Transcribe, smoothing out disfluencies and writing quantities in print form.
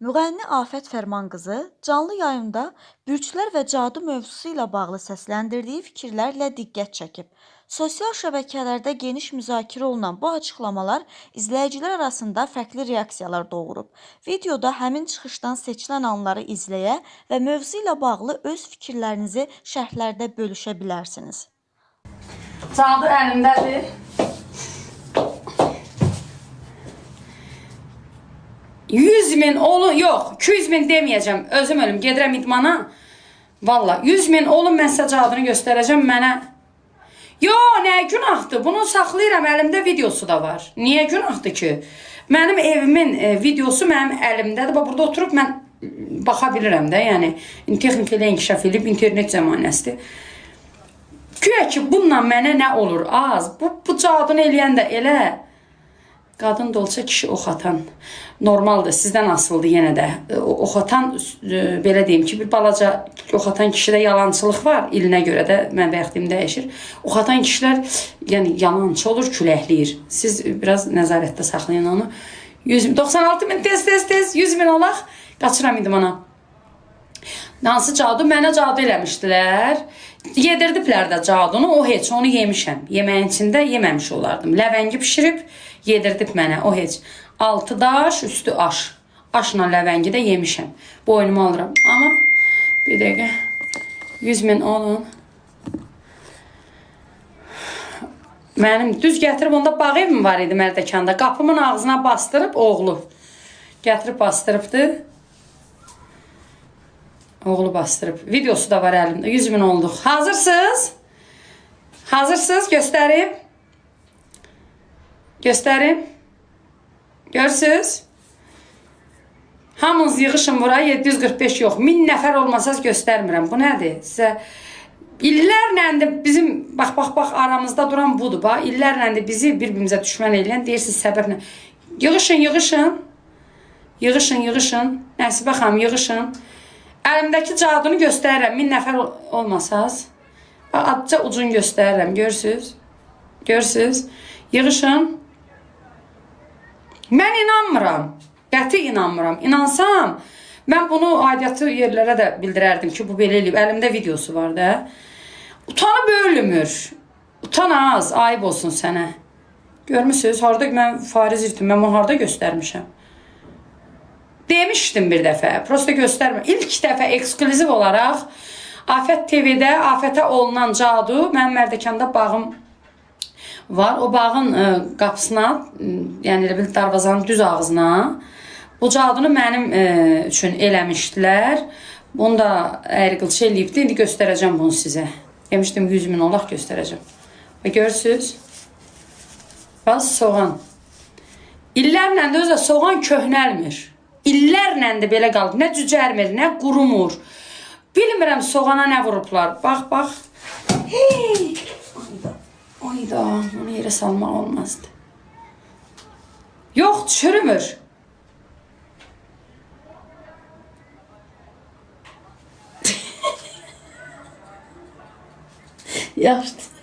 Müğənni Afət Fərmanqızı canlı yayımda bürclər və cadu mövzusu ilə bağlı səsləndirdiyi fikirlərlə diqqət çəkib. Sosial şəbəkələrdə geniş müzakirə olunan bu açıqlamalar izləyicilər arasında fərqli reaksiyalar doğurub. Videoda həmin çıxışdan seçilən anları izləyə və mövzu ilə bağlı öz fikirlərinizi şərhlərdə bölüşə bilərsiniz. Cadu əlimdədir. 100.000 olun, yox, 200.000 deməyəcəm, özüm ölüm, gedirəm idmana. Valla, 100.000 olun, mən sizə cadını göstərəcəm mənə. Yo, nə günahdır, bunu saxlayıram, əlimdə videosu da var. Niyə günahdır ki? Mənim evimin videosu mənim əlimdədir, burada oturub mən baxa bilirəm də, yəni texnika ilə inkişaf edib, internet zəmanəsidir. Güya ki, bununla mənə nə olur? Az, bu cadını eləyən də elə. Qadın da olsa kişi ox atan. Normaldır, sizdən asıldır yenə də. Ox atan, belə deyim ki, bir balaca ox atan kişidə yalancılıq var. İlinə görə də mən bəxtim dəyişir. Ox atan kişilər yəni yalancı olur, küləhləyir. Siz biraz nəzarətdə saxlayın onu. 96.000 tez 100.000 olaq. Qaçıram idmana. Hansı cadu? Mənə cadu eləmişdilər. Yedirdiblər də cadunu, o heç, onu yemişəm. Yeməyin içində yeməmiş olardım. Ləvəngi pişirib, yedirdib mənə, o heç. Altı daş, üstü aş. Aşla ləvəngi də yemişəm. Boynumu alıram. Amma, bir dəqiqə, 100.000 olun. Mənim düz gətirib, onda bağ evim var idi Mərdəkanda. Qapımın ağzına bastırıb, oğlu. Gətirib bastırıbdı. Oğlu bastırıb. Videosu da var əlimdə. 100.000 olduq. Hazırsınız? Hazırsınız? Göstərim. Göstərim. Görsünüz? Hamınız yığışın buraya. 745 yox. 1000 nəfər olmasaz göstərmirəm. Bu nədir? Sizə illərlə də bizim bax aramızda duran budur. İllərlə də bizi bir-birimizə düşmən eləyən deyirsiniz səbəblə. Yığışın. Yığışın. Nəsibə xanım, yığışın. Əlimdəki cadını göstərirəm. 1000 nəfər olmasaz. Adca ucun göstərirəm. Görsünüz? Yığışın. Mən inanmıram. Qəti inanmıram. İnansam, mən bunu aidiyyatı yerlərə də bildirərdim ki, bu belə eləyib. Əlimdə videosu var da. Utanıb ölmür. Utan az, ayıb olsun sənə. Görmüsünüz? Harada mən fariz irtim. Mən bunu harada göstərmişəm. Demişdim bir dəfə, prosta göstərmə. İlk dəfə ekskluziv olaraq Afət TV-də Afətə olunan cadu, mənim Mərdəkanda bağım var. O bağın qapısına, yəni elə bil darvazanın düz ağzına bu cadunu mənim üçün eləmişdilər. Bunu da əyrıqılçı eləyibdi. İndi göstərəcəm bunu sizə. Demişdim 100.000 olaq göstərəcəm. Və görürsünüz? Baz soğan. İllərlə də özlə soğan köhnəlmir. İllərlə də belə qalıb. Nə cücərmir, nə qurumur. Bilmirəm soğana nə vurublar. Bax. Hey! Ayda, onu yerə salmaq olmazdı. Yox, çürümür. Yaxşı.